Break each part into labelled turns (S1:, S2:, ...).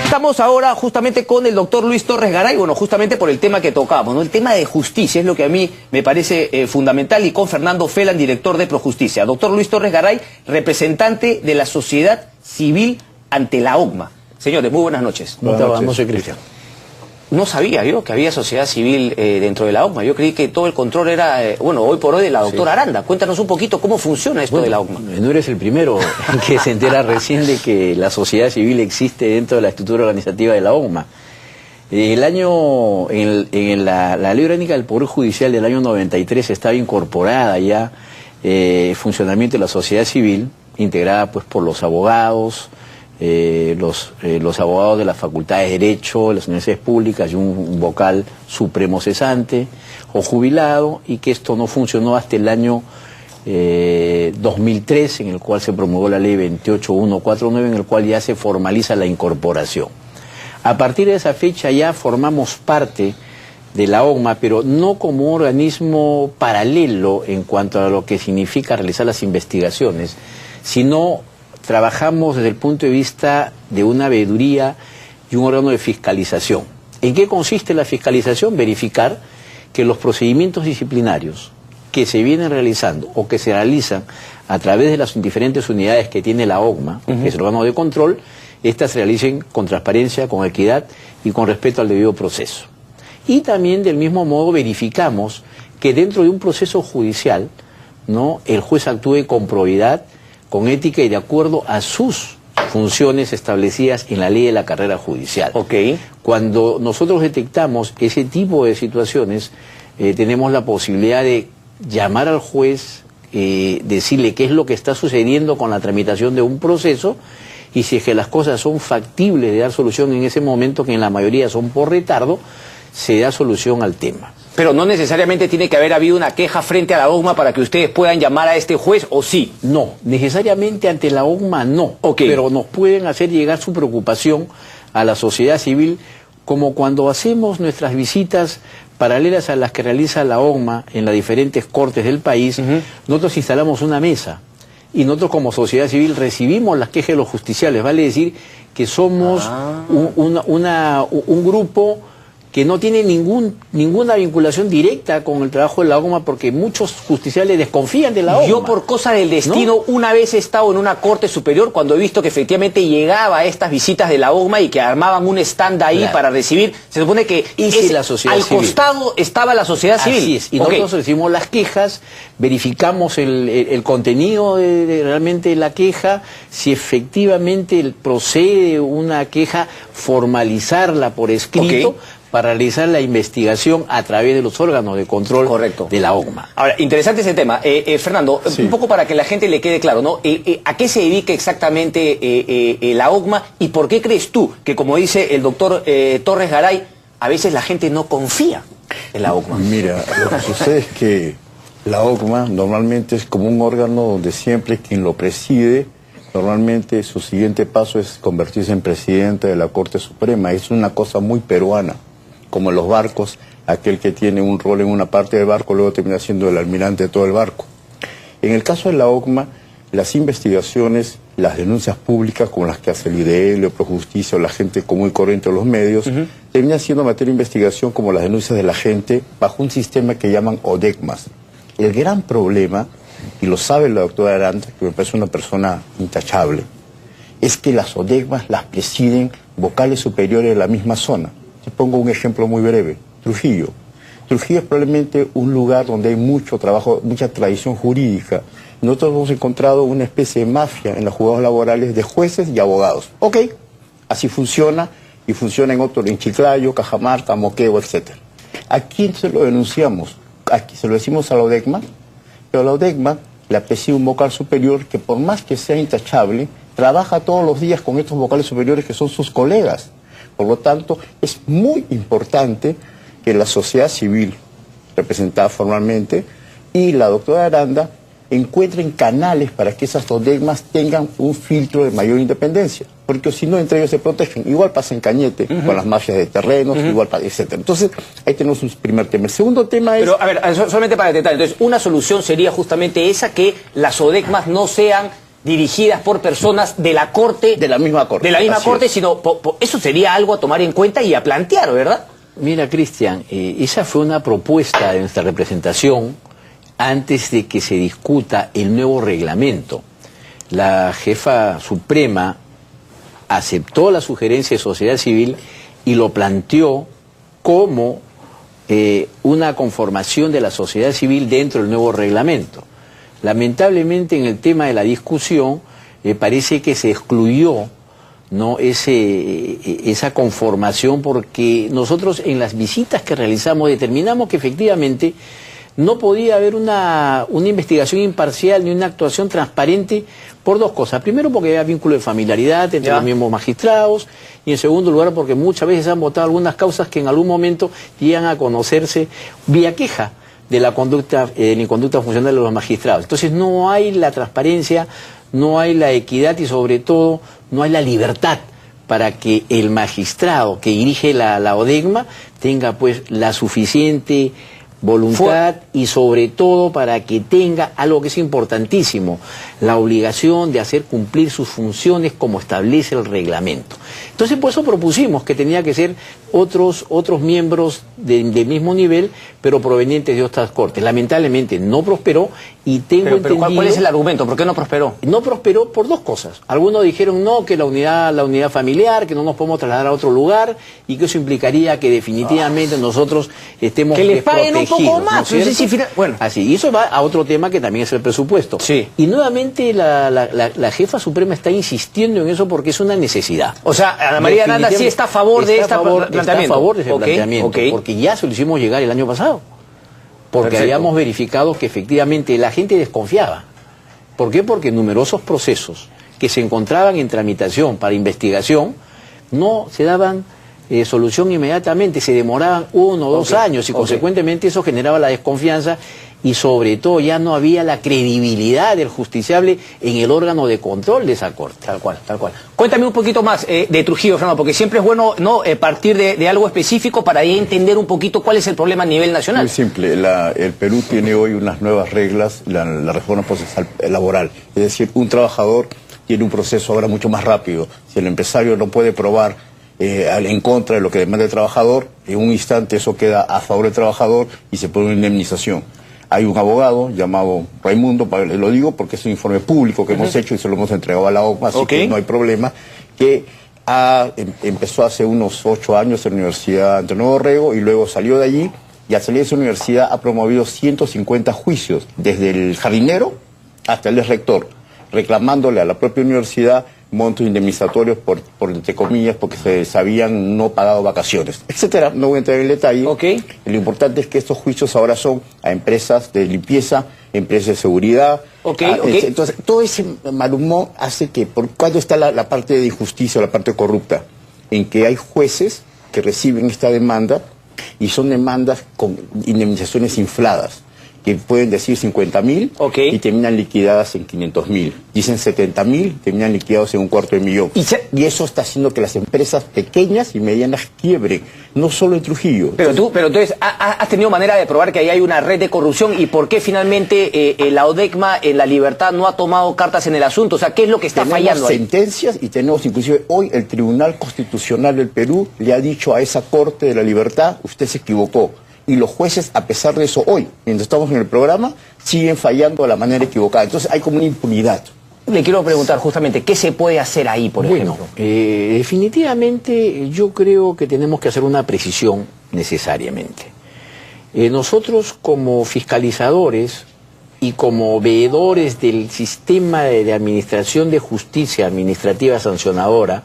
S1: Estamos ahora justamente con el doctor Luis Torres Garay, bueno, justamente por el tema que tocamos, ¿no? El tema de justicia es lo que a mí me parece fundamental, y con Fernando Felan, director de Projusticia. Doctor Luis Torres Garay, representante de la sociedad civil ante la OCMA. Señores, muy buenas noches.
S2: Buenas noches. No soy Cristian.
S1: No sabía yo que había sociedad civil dentro de la OCMA. Yo creí que todo el control era, bueno, hoy por hoy de la doctora Aranda. Cuéntanos un poquito cómo funciona esto de la OCMA.
S2: No eres el primero que se entera recién de que la sociedad civil existe dentro de la estructura organizativa de la OCMA. En la Ley Orgánica del Poder Judicial del año 93 estaba incorporada ya el funcionamiento de la sociedad civil, integrada pues por los abogados, los abogados de las facultades de Derecho, de las universidades públicas y un vocal supremo cesante o jubilado, y que esto no funcionó hasta el año 2003, en el cual se promulgó la ley 28149, en el cual ya se formaliza la incorporación. A partir de esa fecha ya formamos parte de la OCMA, pero no como un organismo paralelo en cuanto a lo que significa realizar las investigaciones, sino trabajamos desde el punto de vista de una veeduría y un órgano de fiscalización. ¿En qué consiste la fiscalización? Verificar que los procedimientos disciplinarios que se vienen realizando o que se realizan a través de las diferentes unidades que tiene la OCMA, que es el órgano de control, estas se realicen con transparencia, con equidad y con respeto al debido proceso. Y también del mismo modo verificamos que dentro de un proceso judicial, ¿no?, el juez actúe con probidad, con ética y de acuerdo a sus funciones establecidas en la ley de la carrera judicial. Cuando nosotros detectamos ese tipo de situaciones, tenemos la posibilidad de llamar al juez, decirle qué es lo que está sucediendo con la tramitación de un proceso, y si es que las cosas son factibles de dar solución en ese momento, que en la mayoría son por retardo, se da solución al tema.
S1: Pero no necesariamente tiene que haber habido una queja frente a la OCMA para que ustedes puedan llamar a este juez, ¿o sí?
S2: No, necesariamente ante la OCMA no, pero nos pueden hacer llegar su preocupación a la sociedad civil, como cuando hacemos nuestras visitas paralelas a las que realiza la OCMA en las diferentes cortes del país. Nosotros instalamos una mesa y nosotros como sociedad civil recibimos las quejas de los justiciales, vale decir que somos un grupo que no tiene ninguna vinculación directa con el trabajo de la OCMA, porque muchos justiciales desconfían de la OCMA.
S1: Yo, por cosa del destino, una vez he estado en una corte superior cuando he visto que efectivamente llegaba a estas visitas de la OCMA y que armaban un stand ahí para recibir. Se supone que al costado estaba la sociedad civil.
S2: Así es, y nosotros recibimos las quejas, verificamos el contenido de realmente la queja, si efectivamente procede una queja, formalizarla por escrito, para realizar la investigación a través de los órganos de control de la OCMA.
S1: Ahora, interesante ese tema. Fernando, un poco para que la gente le quede claro, ¿no? ¿A qué se dedica exactamente la OCMA, y por qué crees tú que, como dice el doctor Torres Garay, a veces la gente no confía en la OCMA?
S3: Mira, lo que sucede es que la OCMA normalmente es como un órgano donde siempre quien lo preside, normalmente su siguiente paso es convertirse en presidente de la Corte Suprema. Es una cosa muy peruana. Como en los barcos, aquel que tiene un rol en una parte del barco luego termina siendo el almirante de todo el barco. En el caso de la OCMA, las investigaciones, las denuncias públicas como las que hace el IDL o Projusticia o la gente común y corriente de los medios, terminan siendo materia de investigación como las denuncias de la gente bajo un sistema que llaman ODECMAS. El gran problema, y lo sabe la doctora Aranda, que me parece una persona intachable, es que las ODECMAS las presiden vocales superiores de la misma zona. Te pongo un ejemplo muy breve. Trujillo. Trujillo es probablemente un lugar donde hay mucho trabajo, mucha tradición jurídica. Nosotros hemos encontrado una especie de mafia en los juzgados laborales de jueces y abogados. Así funciona, y funciona en otros, en Chiclayo, Cajamarca, Moquegua, etc. ¿A quién se lo denunciamos? Aquí se lo decimos a la ODECMA, pero la ODECMA la preside un vocal superior que, por más que sea intachable, trabaja todos los días con estos vocales superiores que son sus colegas. Por lo tanto, es muy importante que la sociedad civil, representada formalmente, y la doctora Aranda encuentren canales para que esas ODECMAS tengan un filtro de mayor independencia. Porque si no, entre ellos se protegen. Igual pasa en Cañete, con las mafias de terrenos, igual pasa, etc. Entonces, ahí tenemos un primer tema. El segundo tema es...
S1: Pero, a ver, solamente para detallar, entonces, una solución sería justamente esa, que las ODECMAS no sean dirigidas por personas de la Corte.
S3: De la misma Corte.
S1: De la misma
S3: Así
S1: Corte,
S3: es.
S1: sino eso sería algo a tomar en cuenta y a plantear, ¿verdad?
S2: Mira, Cristian, esa fue una propuesta de nuestra representación antes de que se discuta el nuevo reglamento. La jefa suprema aceptó la sugerencia de sociedad civil y lo planteó como una conformación de la sociedad civil dentro del nuevo reglamento. Lamentablemente en el tema de la discusión parece que se excluyó, ¿no?, esa conformación, porque nosotros en las visitas que realizamos determinamos que efectivamente no podía haber una investigación imparcial ni una actuación transparente por dos cosas. Primero, porque había vínculo de familiaridad entre los mismos magistrados, y en segundo lugar porque muchas veces han votado algunas causas que en algún momento llegan a conocerse vía queja de la conducta funcional de los magistrados. Entonces no hay la transparencia, no hay la equidad y sobre todo no hay la libertad para que el magistrado que dirige la ODEGMA tenga pues la suficiente voluntad y sobre todo para que tenga algo que es importantísimo, la obligación de hacer cumplir sus funciones como establece el reglamento. Entonces por eso propusimos que tenía que ser otros miembros del mismo nivel, pero provenientes de otras cortes. Lamentablemente no prosperó y tengo entendido...
S1: ¿Cuál es el argumento? ¿Por qué no prosperó?
S2: No prosperó por dos cosas. Algunos dijeron no, que la unidad familiar, que no nos podemos trasladar a otro lugar y que eso implicaría que definitivamente nosotros estemos
S1: que les paguen
S2: desprotegidos,
S1: un poco más.
S2: ¿no es cierto?
S1: Bueno,
S2: así, y eso va a otro tema que también es el presupuesto.
S1: Sí.
S2: Y nuevamente la jefa suprema está insistiendo en eso porque es una necesidad.
S1: O sea, Ana María Aranda sí está a favor de este planteamiento.
S2: Está a favor de ese planteamiento,
S1: okay.
S2: porque ya se lo hicimos llegar el año pasado. Porque
S1: Perfecto.
S2: habíamos verificado que efectivamente la gente desconfiaba. ¿Por qué? Porque numerosos procesos que se encontraban en tramitación para investigación no se daban solución inmediatamente, se demoraban 1 o 2 años y consecuentemente eso generaba la desconfianza y sobre todo ya no había la credibilidad del justiciable en el órgano de control de esa corte.
S1: Tal cual, tal cual. Cuéntame un poquito más de Trujillo, Fernando, porque siempre es bueno partir de algo específico para ahí entender un poquito cuál es el problema a nivel nacional.
S3: Muy simple, el Perú tiene hoy unas nuevas reglas, la reforma procesal laboral, es decir, un trabajador tiene un proceso ahora mucho más rápido. Si el empresario no puede probar en contra de lo que demanda el trabajador, en un instante eso queda a favor del trabajador y se pone una indemnización. Hay un abogado llamado Raimundo, lo digo porque es un informe público que hemos hecho y se lo hemos entregado a la OCMA, así que no hay problema, que empezó hace unos 8 años en la Universidad de Nuevo Rego y luego salió de allí y al salir de esa universidad ha promovido 150 juicios, desde el jardinero hasta el rector, reclamándole a la propia universidad montos indemnizatorios por entre comillas, porque se habían no pagado vacaciones, etcétera. No voy a entrar en el detalle. Lo importante es que estos juicios ahora son a empresas de limpieza, empresas de seguridad. Entonces, todo ese malhumor hace que, ¿cuándo está la parte de injusticia o la parte corrupta? En que hay jueces que reciben esta demanda y son demandas con indemnizaciones infladas, que pueden decir 50.000 y terminan liquidadas en 500.000. Dicen 70.000, terminan liquidados en $250.000. Y eso está haciendo que las empresas pequeñas y medianas quiebren, no solo en Trujillo.
S1: Pero entonces, ¿has tenido manera de probar que ahí hay una red de corrupción? ¿Y por qué finalmente la ODEGMA, La Libertad, no ha tomado cartas en el asunto? O sea, ¿qué es lo que está fallando ahí?
S3: Tenemos sentencias y tenemos inclusive hoy el Tribunal Constitucional del Perú le ha dicho a esa Corte de la Libertad, usted se equivocó. Y los jueces, a pesar de eso, hoy, mientras estamos en el programa, siguen fallando de la manera equivocada. Entonces hay como una impunidad.
S1: Le quiero preguntar justamente, ¿qué se puede hacer ahí, por ejemplo?
S2: Definitivamente yo creo que tenemos que hacer una precisión necesariamente. Nosotros como fiscalizadores y como veedores del sistema de administración de justicia administrativa sancionadora,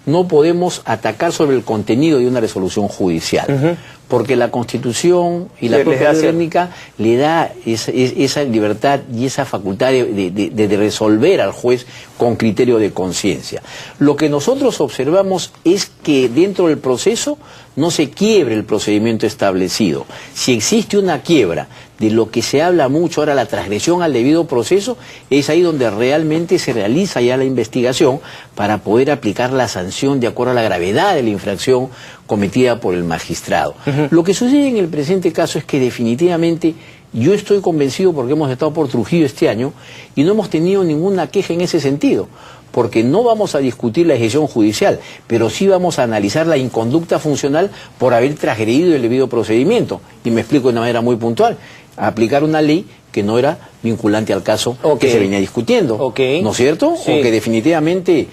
S2: no podemos atacar sobre el contenido de una resolución judicial. Porque la Constitución y la propia técnica le da esa libertad y esa facultad de resolver al juez con criterio de conciencia. Lo que nosotros observamos es que dentro del proceso no se quiebre el procedimiento establecido. Si existe una quiebra de lo que se habla mucho ahora, la transgresión al debido proceso, es ahí donde realmente se realiza ya la investigación para poder aplicar la sanción de acuerdo a la gravedad de la infracción cometida por el magistrado. Lo que sucede en el presente caso es que definitivamente Yo estoy convencido porque hemos estado por Trujillo este año y no hemos tenido ninguna queja en ese sentido, porque no vamos a discutir la decisión judicial, pero sí vamos a analizar la inconducta funcional por haber transgredido el debido procedimiento. Y me explico de una manera muy puntual. Aplicar una ley que no era vinculante al caso que se venía discutiendo, ¿no es cierto?
S1: Sí.
S2: O que definitivamente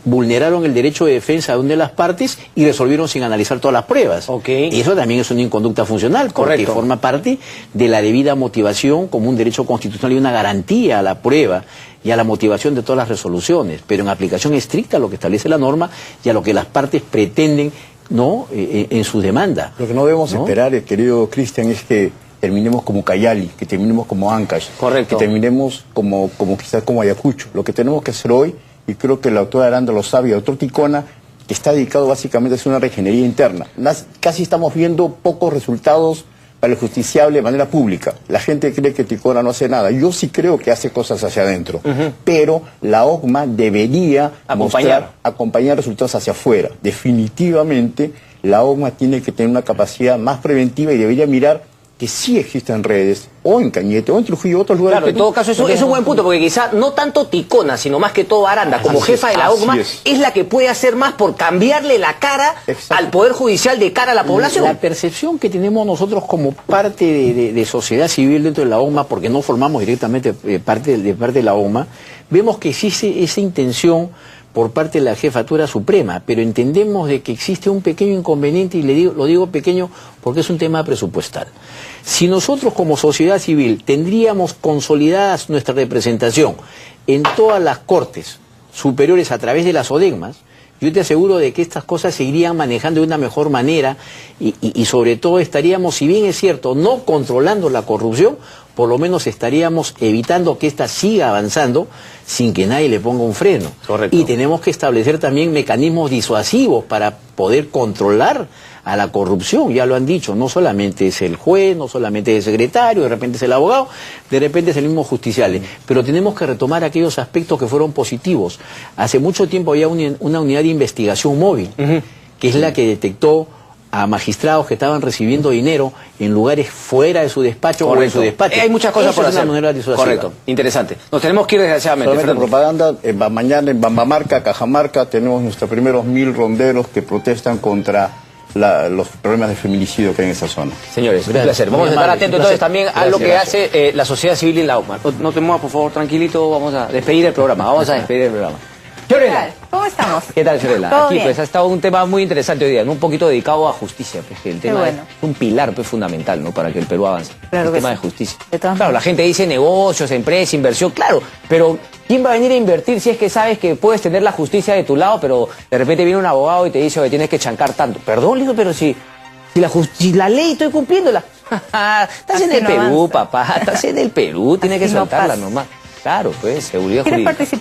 S2: vulneraron el derecho de defensa de una de las partes y resolvieron sin analizar todas las pruebas. Y eso también es una inconducta funcional, porque forma parte de la debida motivación como un derecho constitucional y una garantía a la prueba y a la motivación de todas las resoluciones, pero en aplicación estricta a lo que establece la norma y a lo que las partes pretenden, ¿no? En su demanda.
S3: Lo que no debemos esperar, querido Cristian, es que terminemos como Cayali, que terminemos como Ancash, que terminemos como quizás como Ayacucho. Lo que tenemos que hacer hoy, y creo que la doctora Aranda lo sabe, y el doctor Ticona, que está dedicado básicamente a hacer una regenería interna. Casi estamos viendo pocos resultados para el justiciable de manera pública. La gente cree que Ticona no hace nada. Yo sí creo que hace cosas hacia adentro, pero la OCMA debería acompañar resultados hacia afuera. Definitivamente, la OCMA tiene que tener una capacidad más preventiva y debería mirar que sí existen redes, o en Cañete, o en Trujillo, otros lugares.
S1: Claro, en todo caso, eso es un buen punto, porque quizá no tanto Ticona, sino más que todo Aranda, como jefa de la OCMA, es la que puede hacer más por cambiarle la cara al Poder Judicial de cara a la población.
S2: La percepción que tenemos nosotros como parte de sociedad civil dentro de la OCMA, porque no formamos directamente parte de la OCMA, vemos que existe esa intención por parte de la Jefatura Suprema, pero entendemos de que existe un pequeño inconveniente, y lo digo pequeño porque es un tema presupuestal. Si nosotros como sociedad civil tendríamos consolidadas nuestra representación en todas las cortes superiores a través de las ODECMAS, yo te aseguro de que estas cosas se irían manejando de una mejor manera y sobre todo estaríamos, si bien es cierto, no controlando la corrupción, por lo menos estaríamos evitando que ésta siga avanzando sin que nadie le ponga un freno. Y tenemos que establecer también mecanismos disuasivos para poder controlar a la corrupción. Ya lo han dicho, no solamente es el juez, no solamente es el secretario, de repente es el abogado, de repente es el mismo justiciable. Pero tenemos que retomar aquellos aspectos que fueron positivos. Hace mucho tiempo había una unidad de investigación móvil, que es la que detectó a magistrados que estaban recibiendo dinero en lugares fuera de su despacho o en su despacho.
S1: Hay muchas cosas por hacer.
S2: Correcto,
S1: interesante. Nos tenemos que ir desgraciadamente.
S3: Solamente propaganda, mañana en Bambamarca, Cajamarca, tenemos nuestros primeros 1000 ronderos que protestan contra los problemas de feminicidio que hay en esa zona.
S1: Señores, un placer. Vamos a estar atentos entonces también a lo que hace la sociedad civil en la OCMA. No te muevas, por favor, tranquilito, vamos a despedir el programa. Fiorella.
S4: ¿Cómo estamos?
S1: ¿Qué tal, Fiorella? Aquí pues ha estado un tema muy interesante hoy día, ¿no? Un poquito dedicado a justicia, pues, que el tema es un pilar pues, fundamental, ¿no? Para que el Perú avance.
S4: Claro,
S1: el tema de justicia. Claro, la gente dice negocios, empresas, inversión, claro, pero ¿quién va a venir a invertir si es que sabes que puedes tener la justicia de tu lado, pero de repente viene un abogado y te dice que tienes que chancar tanto? Perdón, Lizo, pero si la ley estoy cumpliéndola. Estás en el Perú, papá, estás en el Perú, tienes que soltarla nomás. Claro, pues, seguridad jurídica.